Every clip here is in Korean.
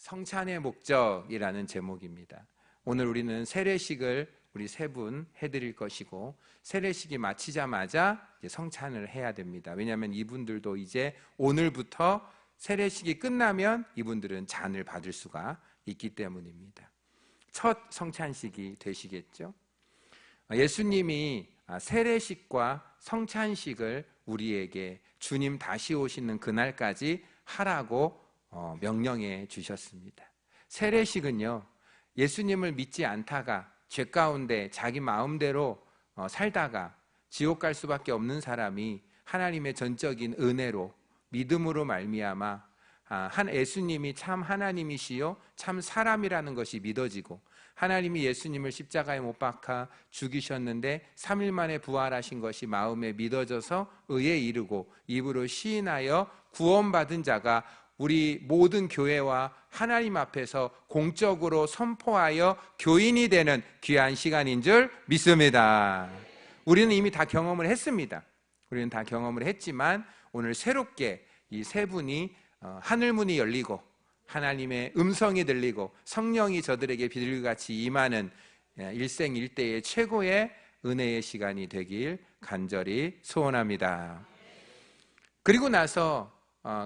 성찬의 목적이라는 제목입니다. 오늘 우리는 세례식을 우리 세 분 해드릴 것이고, 세례식이 마치자마자 이제 성찬을 해야 됩니다. 왜냐하면 이분들도 이제 오늘부터 세례식이 끝나면 이분들은 잔을 받을 수가 있기 때문입니다. 첫 성찬식이 되시겠죠? 예수님이 세례식과 성찬식을 우리에게 주님 다시 오시는 그날까지 하라고 명령해 주셨습니다. 세례식은요, 예수님을 믿지 않다가 죄 가운데 자기 마음대로 살다가 지옥 갈 수밖에 없는 사람이 하나님의 전적인 은혜로 믿음으로 말미암아 한 예수님이 참 하나님이시요 참 사람이라는 것이 믿어지고, 하나님이 예수님을 십자가에 못 박아 죽이셨는데 3일 만에 부활하신 것이 마음에 믿어져서 의에 이르고 입으로 시인하여 구원받은 자가 우리 모든 교회와 하나님 앞에서 공적으로 선포하여 교인이 되는 귀한 시간인 줄 믿습니다. 우리는 이미 다 경험을 했습니다. 우리는 다 경험을 했지만 오늘 새롭게 이 세 분이 하늘문이 열리고 하나님의 음성이 들리고 성령이 저들에게 비둘기같이 임하는 일생일대의 최고의 은혜의 시간이 되길 간절히 소원합니다. 그리고 나서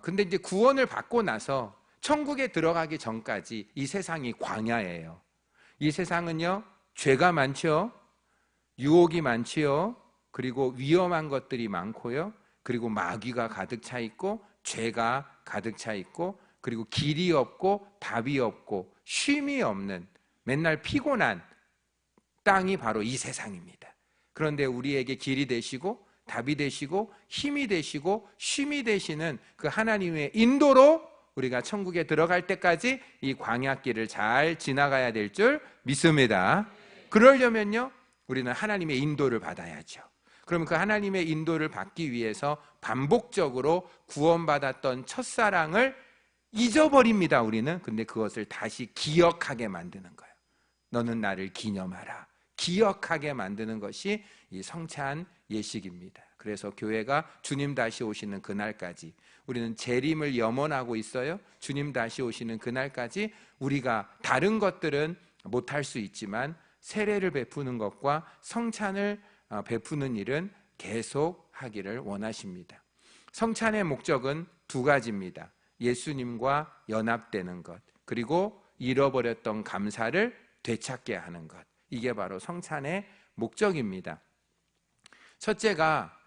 근데 이제 구원을 받고 나서 천국에 들어가기 전까지 이 세상이 광야예요. 이 세상은요, 죄가 많죠, 유혹이 많지요, 그리고 위험한 것들이 많고요, 그리고 마귀가 가득 차 있고 죄가 가득 차 있고, 그리고 길이 없고 답이 없고 쉼이 없는 맨날 피곤한 땅이 바로 이 세상입니다. 그런데 우리에게 길이 되시고 답이 되시고 힘이 되시고 쉼이 되시는 그 하나님의 인도로 우리가 천국에 들어갈 때까지 이 광야길을 잘 지나가야 될 줄 믿습니다. 그러려면요, 우리는 하나님의 인도를 받아야죠. 그러면 그 하나님의 인도를 받기 위해서 반복적으로 구원받았던 첫사랑을 잊어버립니다, 우리는. 근데 그것을 다시 기억하게 만드는 거예요. 너는 나를 기념하라. 기억하게 만드는 것이 이 성찬 예식입니다. 그래서 교회가 주님 다시 오시는 그날까지 우리는 재림을 염원하고 있어요. 주님 다시 오시는 그날까지 우리가 다른 것들은 못할 수 있지만 세례를 베푸는 것과 성찬을 베푸는 일은 계속 하기를 원하십니다. 성찬의 목적은 두 가지입니다. 예수님과 연합되는 것, 그리고 잃어버렸던 감사를 되찾게 하는 것. 이게 바로 성찬의 목적입니다. 첫째가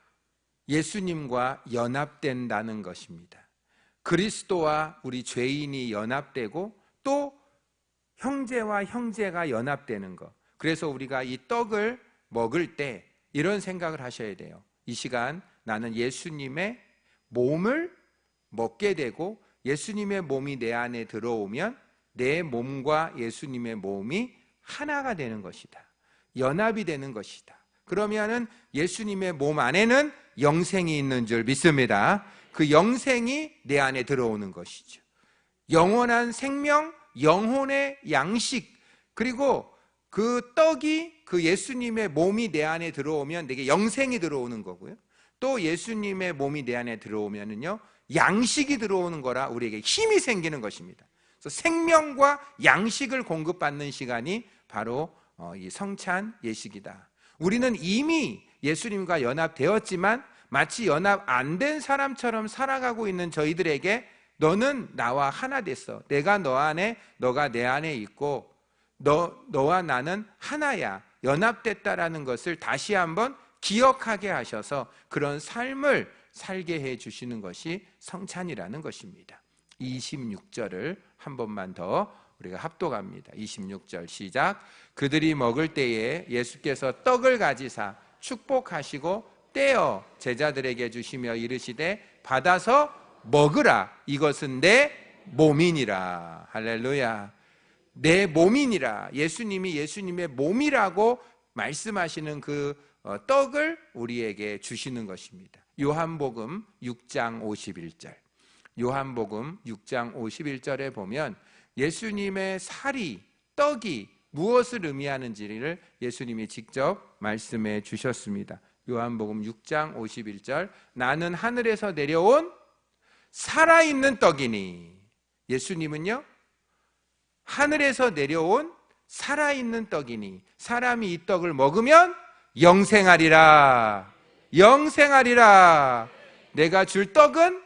예수님과 연합된다는 것입니다. 그리스도와 우리 죄인이 연합되고 또 형제와 형제가 연합되는 것. 그래서 우리가 이 떡을 먹을 때 이런 생각을 하셔야 돼요. 이 시간 나는 예수님의 몸을 먹게 되고 예수님의 몸이 내 안에 들어오면 내 몸과 예수님의 몸이 하나가 되는 것이다. 연합이 되는 것이다. 그러면은 예수님의 몸 안에는 영생이 있는 줄 믿습니다. 그 영생이 내 안에 들어오는 것이죠. 영원한 생명, 영혼의 양식, 그리고 그 떡이 그 예수님의 몸이 내 안에 들어오면 내게 영생이 들어오는 거고요. 또 예수님의 몸이 내 안에 들어오면은요, 양식이 들어오는 거라 우리에게 힘이 생기는 것입니다. 그래서 생명과 양식을 공급받는 시간이 바로 이 성찬 예식이다. 우리는 이미 예수님과 연합되었지만 마치 연합 안 된 사람처럼 살아가고 있는 저희들에게 너는 나와 하나 됐어. 내가 너 안에, 너가 내 안에 있고 너와 나는 하나야. 연합됐다라는 것을 다시 한번 기억하게 하셔서 그런 삶을 살게 해 주시는 것이 성찬이라는 것입니다. 26절을 한 번만 더 우리가 합독합니다. 26절 시작. 그들이 먹을 때에 예수께서 떡을 가지사 축복하시고 떼어 제자들에게 주시며 이르시되 받아서 먹으라. 이것은 내 몸이니라. 할렐루야. 내 몸이니라. 예수님이 예수님의 몸이라고 말씀하시는 그 떡을 우리에게 주시는 것입니다. 요한복음 6장 51절. 요한복음 6장 51절에 보면 예수님의 살이, 떡이 무엇을 의미하는지를 예수님이 직접 말씀해 주셨습니다. 요한복음 6장 51절. 나는 하늘에서 내려온 살아있는 떡이니. 예수님은요, 하늘에서 내려온 살아있는 떡이니 사람이 이 떡을 먹으면 영생하리라. 영생하리라. 내가 줄 떡은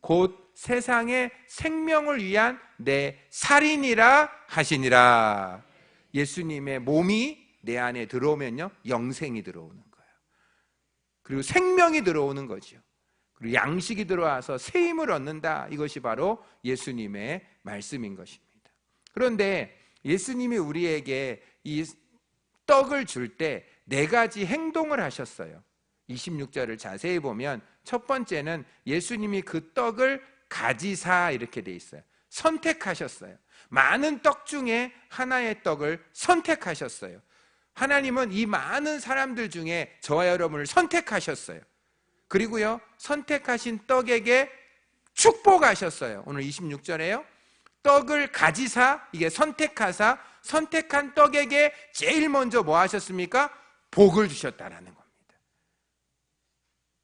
곧 세상의 생명을 위한 내 살이니라 하시니라. 예수님의 몸이 내 안에 들어오면요, 영생이 들어오는 거예요. 그리고 생명이 들어오는 거죠. 그리고 양식이 들어와서 새 힘을 얻는다. 이것이 바로 예수님의 말씀인 것입니다. 그런데 예수님이 우리에게 이 떡을 줄 때 네 가지 행동을 하셨어요. 26절을 자세히 보면 첫 번째는 예수님이 그 떡을 가지사 이렇게 돼 있어요. 선택하셨어요. 많은 떡 중에 하나의 떡을 선택하셨어요. 하나님은 이 많은 사람들 중에 저와 여러분을 선택하셨어요. 그리고요, 선택하신 떡에게 축복하셨어요. 오늘 26절에요. 떡을 가지사, 이게 선택하사, 선택한 떡에게 제일 먼저 뭐 하셨습니까? 복을 주셨다라는 겁니다.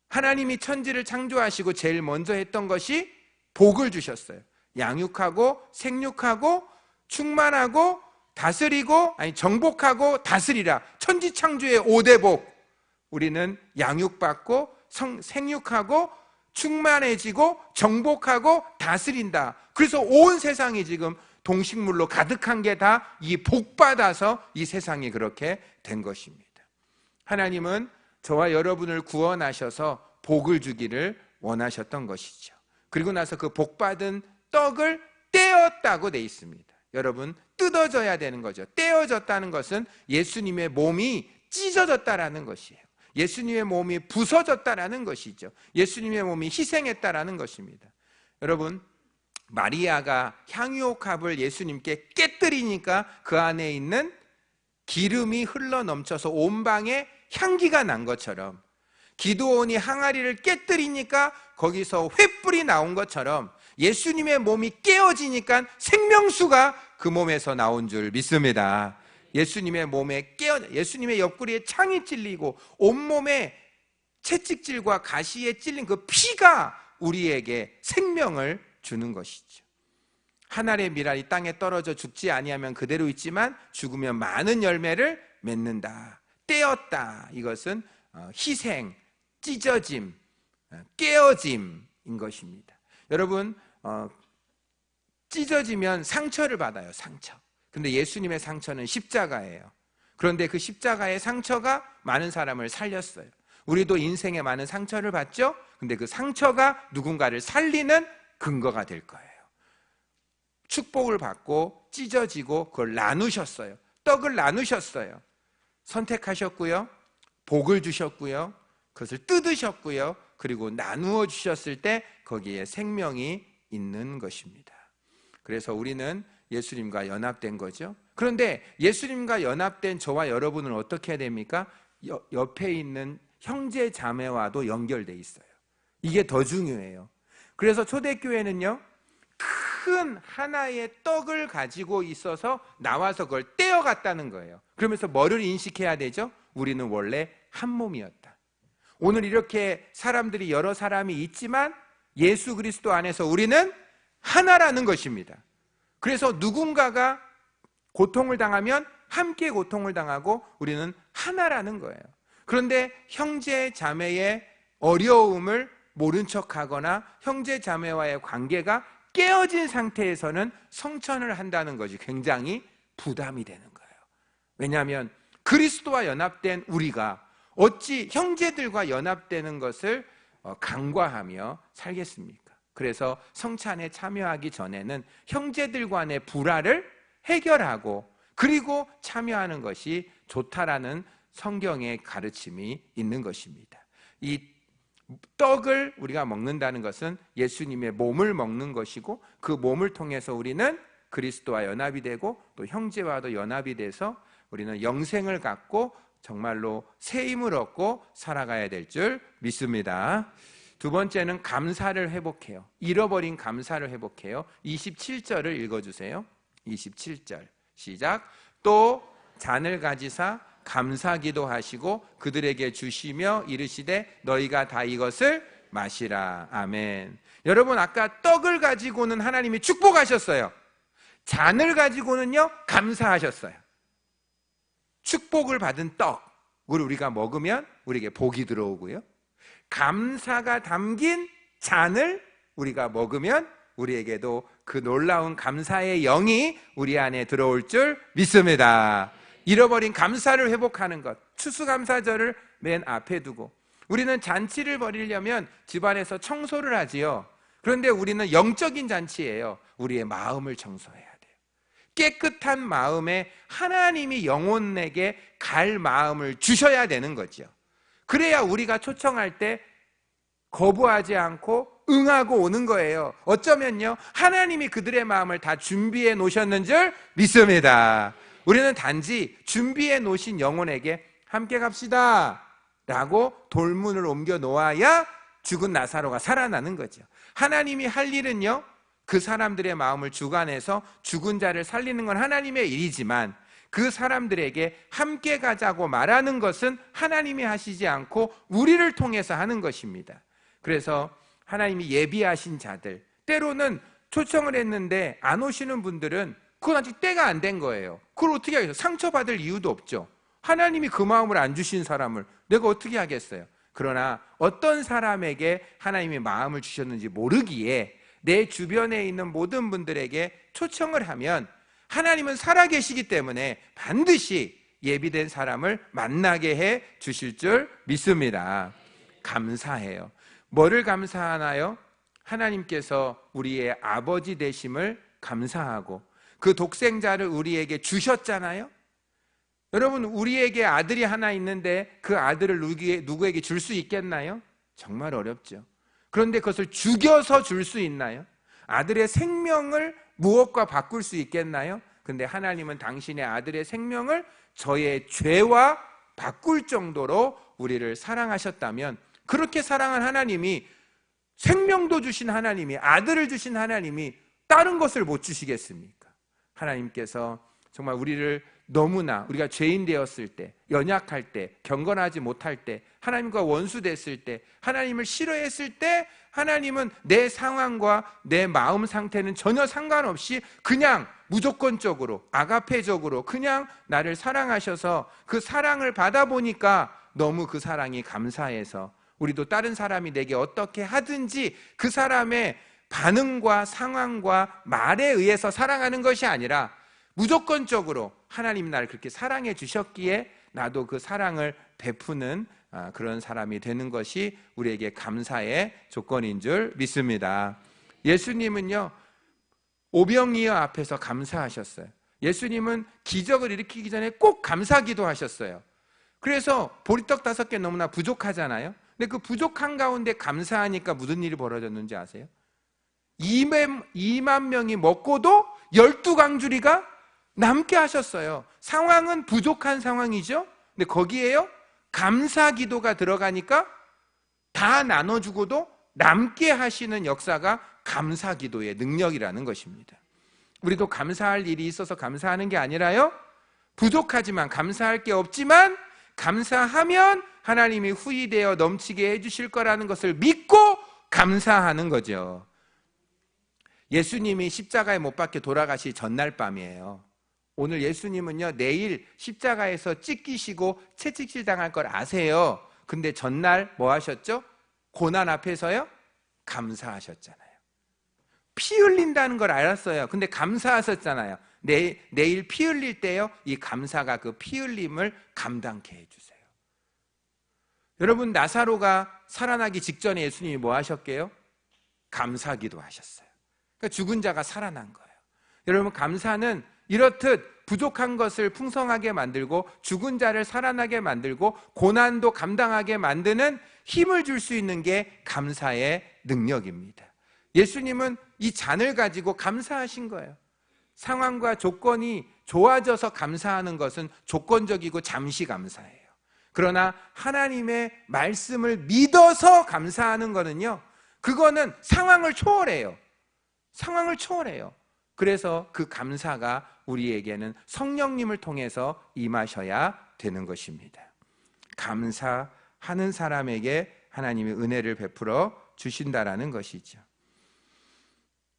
하나님이 천지를 창조하시고 제일 먼저 했던 것이 복을 주셨어요. 양육하고 생육하고 충만하고 다스리고, 아니 정복하고 다스리라. 천지창조의 5대 복. 우리는 양육받고 생육하고 충만해지고 정복하고 다스린다. 그래서 온 세상이 지금 동식물로 가득한 게 다 이 복받아서 이 세상이 그렇게 된 것입니다. 하나님은 저와 여러분을 구원하셔서 복을 주기를 원하셨던 것이죠. 그리고 나서 그 복받은 떡을 떼었다고 돼 있습니다. 여러분, 뜯어져야 되는 거죠. 떼어졌다는 것은 예수님의 몸이 찢어졌다라는 것이에요. 예수님의 몸이 부서졌다라는 것이죠. 예수님의 몸이 희생했다라는 것입니다. 여러분, 마리아가 향유옥합을 예수님께 깨뜨리니까 그 안에 있는 기름이 흘러 넘쳐서 온 방에 향기가 난 것처럼, 기드온이 항아리를 깨뜨리니까 거기서 횃불이 나온 것처럼 예수님의 몸이 깨어지니까 생명수가 그 몸에서 나온 줄 믿습니다. 예수님의 몸에 예수님의 옆구리에 창이 찔리고 온몸에 채찍질과 가시에 찔린 그 피가 우리에게 생명을 주는 것이죠. 한 알의 밀알이 땅에 떨어져 죽지 아니하면 그대로 있지만 죽으면 많은 열매를 맺는다. 떼었다. 이것은 희생, 찢어짐, 깨어짐인 것입니다. 여러분, 찢어지면 상처를 받아요. 상처. 근데 예수님의 상처는 십자가예요. 그런데 그 십자가의 상처가 많은 사람을 살렸어요. 우리도 인생에 많은 상처를 받죠. 근데 그 상처가 누군가를 살리는 근거가 될 거예요. 축복을 받고 찢어지고 그걸 나누셨어요. 떡을 나누셨어요. 선택하셨고요, 복을 주셨고요, 그것을 뜯으셨고요, 그리고 나누어 주셨을 때 거기에 생명이 있는 것입니다. 그래서 우리는 예수님과 연합된 거죠. 그런데 예수님과 연합된 저와 여러분은 어떻게 해야 됩니까? 옆에 있는 형제 자매와도 연결돼 있어요. 이게 더 중요해요. 그래서 초대교회는요, 큰 하나의 떡을 가지고 있어서 나와서 그걸 떼어갔다는 거예요. 그러면서 뭐를 인식해야 되죠? 우리는 원래 한 몸이었다. 오늘 이렇게 사람들이 여러 사람이 있지만 예수 그리스도 안에서 우리는 하나라는 것입니다. 그래서 누군가가 고통을 당하면 함께 고통을 당하고 우리는 하나라는 거예요. 그런데 형제 자매의 어려움을 모른 척하거나 형제 자매와의 관계가 깨어진 상태에서는 성천을 한다는 것이 굉장히 부담이 되는 거예요. 왜냐하면 그리스도와 연합된 우리가 어찌 형제들과 연합되는 것을 간과하며 살겠습니까? 그래서 성찬에 참여하기 전에는 형제들 간의 불화를 해결하고 그리고 참여하는 것이 좋다라는 성경의 가르침이 있는 것입니다. 이 떡을 우리가 먹는다는 것은 예수님의 몸을 먹는 것이고 그 몸을 통해서 우리는 그리스도와 연합이 되고 또 형제와도 연합이 돼서 우리는 영생을 갖고 정말로 새 힘을 얻고 살아가야 될 줄 믿습니다. 두 번째는 감사를 회복해요. 잃어버린 감사를 회복해요. 27절을 읽어주세요. 27절 시작. 또 잔을 가지사 감사기도 하시고 그들에게 주시며 이르시되 너희가 다 이것을 마시라. 아멘. 여러분, 아까 떡을 가지고는 하나님이 축복하셨어요. 잔을 가지고는요 감사하셨어요. 축복을 받은 떡을 우리가 먹으면 우리에게 복이 들어오고요, 감사가 담긴 잔을 우리가 먹으면 우리에게도 그 놀라운 감사의 영이 우리 안에 들어올 줄 믿습니다. 잃어버린 감사를 회복하는 것, 추수감사절을 맨 앞에 두고 우리는 잔치를 벌이려면 집안에서 청소를 하지요. 그런데 우리는 영적인 잔치예요. 우리의 마음을 청소해야 돼요. 깨끗한 마음에 하나님이 영혼에게 갈 마음을 주셔야 되는 거죠. 그래야 우리가 초청할 때 거부하지 않고 응하고 오는 거예요. 어쩌면요 하나님이 그들의 마음을 다 준비해 놓으셨는 줄 믿습니다. 우리는 단지 준비해 놓으신 영혼에게 함께 갑시다 라고 돌문을 옮겨 놓아야 죽은 나사로가 살아나는 거죠. 하나님이 할 일은요 그 사람들의 마음을 주관해서 죽은 자를 살리는 건 하나님의 일이지만, 그 사람들에게 함께 가자고 말하는 것은 하나님이 하시지 않고 우리를 통해서 하는 것입니다. 그래서 하나님이 예비하신 자들, 때로는 초청을 했는데 안 오시는 분들은 그건 아직 때가 안 된 거예요. 그걸 어떻게 하겠어요? 상처받을 이유도 없죠. 하나님이 그 마음을 안 주신 사람을 내가 어떻게 하겠어요? 그러나 어떤 사람에게 하나님이 마음을 주셨는지 모르기에 내 주변에 있는 모든 분들에게 초청을 하면 하나님은 살아계시기 때문에 반드시 예비된 사람을 만나게 해 주실 줄 믿습니다. 감사해요. 뭐를 감사하나요? 하나님께서 우리의 아버지 되심을 감사하고 그 독생자를 우리에게 주셨잖아요. 여러분, 우리에게 아들이 하나 있는데 그 아들을 누구에게 줄 수 있겠나요? 정말 어렵죠. 그런데 그것을 죽여서 줄 수 있나요? 아들의 생명을 무엇과 바꿀 수 있겠나요? 근데 하나님은 당신의 아들의 생명을 저의 죄와 바꿀 정도로 우리를 사랑하셨다면, 그렇게 사랑한 하나님이, 생명도 주신 하나님이, 아들을 주신 하나님이 다른 것을 못 주시겠습니까? 하나님께서 정말 우리를 너무나, 우리가 죄인 되었을 때, 연약할 때, 경건하지 못할 때, 하나님과 원수됐을 때, 하나님을 싫어했을 때, 하나님은 내 상황과 내 마음 상태는 전혀 상관없이 그냥 무조건적으로, 아가페적으로 그냥 나를 사랑하셔서 그 사랑을 받아보니까 너무 그 사랑이 감사해서 우리도 다른 사람이 내게 어떻게 하든지 그 사람의 반응과 상황과 말에 의해서 사랑하는 것이 아니라 무조건적으로 하나님 나를 그렇게 사랑해 주셨기에 나도 그 사랑을 베푸는 그런 사람이 되는 것이 우리에게 감사의 조건인 줄 믿습니다. 예수님은요 오병이어 앞에서 감사하셨어요. 예수님은 기적을 일으키기 전에 꼭 감사기도 하셨어요. 그래서 보리떡 5개 너무나 부족하잖아요. 근데 그 부족한 가운데 감사하니까 무슨 일이 벌어졌는지 아세요? 2만 명이 먹고도 12강주리가 남게 하셨어요. 상황은 부족한 상황이죠. 근데 거기에요 감사 기도가 들어가니까 다 나눠주고도 남게 하시는 역사가 감사 기도의 능력이라는 것입니다. 우리도 감사할 일이 있어서 감사하는 게 아니라요, 부족하지만, 감사할 게 없지만 감사하면 하나님이 후히되어 넘치게 해주실 거라는 것을 믿고 감사하는 거죠. 예수님이 십자가에 못 박혀 돌아가시 전날 밤이에요. 오늘 예수님은요 내일 십자가에서 찢기시고 채찍질 당할 걸 아세요. 근데 전날 뭐 하셨죠? 고난 앞에서요 감사하셨잖아요. 피 흘린다는 걸 알았어요. 근데 감사하셨잖아요. 내일 피 흘릴 때요 이 감사가 그 피 흘림을 감당케 해주세요. 여러분, 나사로가 살아나기 직전에 예수님이 뭐 하셨게요? 감사기도 하셨어요. 그러니까 죽은 자가 살아난 거예요. 여러분, 감사는 이렇듯 부족한 것을 풍성하게 만들고 죽은 자를 살아나게 만들고 고난도 감당하게 만드는 힘을 줄 수 있는 게 감사의 능력입니다. 예수님은 이 잔을 가지고 감사하신 거예요. 상황과 조건이 좋아져서 감사하는 것은 조건적이고 잠시 감사해요. 그러나 하나님의 말씀을 믿어서 감사하는 거는요, 그거는 상황을 초월해요. 상황을 초월해요. 그래서 그 감사가 우리에게는 성령님을 통해서 임하셔야 되는 것입니다. 감사하는 사람에게 하나님이 은혜를 베풀어 주신다라는 것이죠.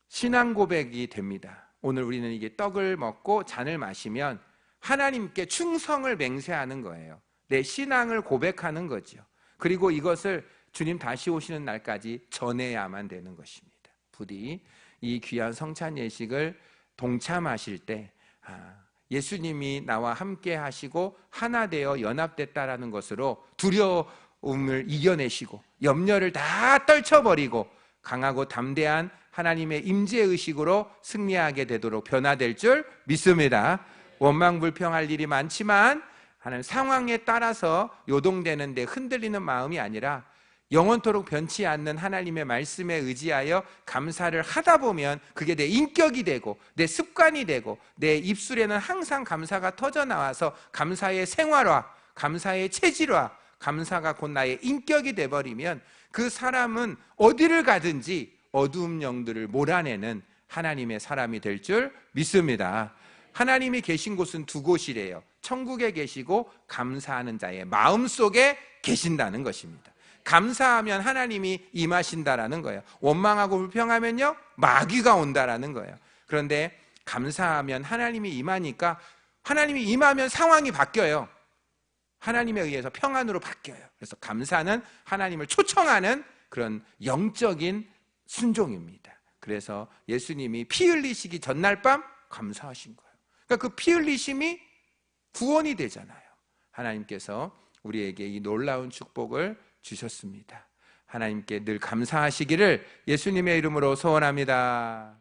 신앙 고백이 됩니다. 오늘 우리는 이게 떡을 먹고 잔을 마시면 하나님께 충성을 맹세하는 거예요. 내 신앙을 고백하는 거죠. 그리고 이것을 주님 다시 오시는 날까지 전해야만 되는 것입니다. 부디 이 귀한 성찬 예식을 동참하실 때 예수님이 나와 함께 하시고 하나 되어 연합됐다라는 것으로 두려움을 이겨내시고 염려를 다 떨쳐버리고 강하고 담대한 하나님의 임재의식으로 승리하게 되도록 변화될 줄 믿습니다. 원망불평할 일이 많지만 하나님 상황에 따라서 요동되는데 흔들리는 마음이 아니라 영원토록 변치 않는 하나님의 말씀에 의지하여 감사를 하다 보면 그게 내 인격이 되고 내 습관이 되고 내 입술에는 항상 감사가 터져나와서 감사의 생활화, 감사의 체질화, 감사가 곧 나의 인격이 돼버리면 그 사람은 어디를 가든지 어두운 영들을 몰아내는 하나님의 사람이 될 줄 믿습니다. 하나님이 계신 곳은 두 곳이래요. 천국에 계시고 감사하는 자의 마음속에 계신다는 것입니다. 감사하면 하나님이 임하신다라는 거예요. 원망하고 불평하면요 마귀가 온다라는 거예요. 그런데 감사하면 하나님이 임하니까 하나님이 임하면 상황이 바뀌어요. 하나님에 의해서 평안으로 바뀌어요. 그래서 감사는 하나님을 초청하는 그런 영적인 순종입니다. 그래서 예수님이 피 흘리시기 전날 밤 감사하신 거예요. 그러니까 그 피 흘리심이 구원이 되잖아요. 하나님께서 우리에게 이 놀라운 축복을 주셨습니다. 하나님께 늘 감사하시기를 예수님의 이름으로 소원합니다.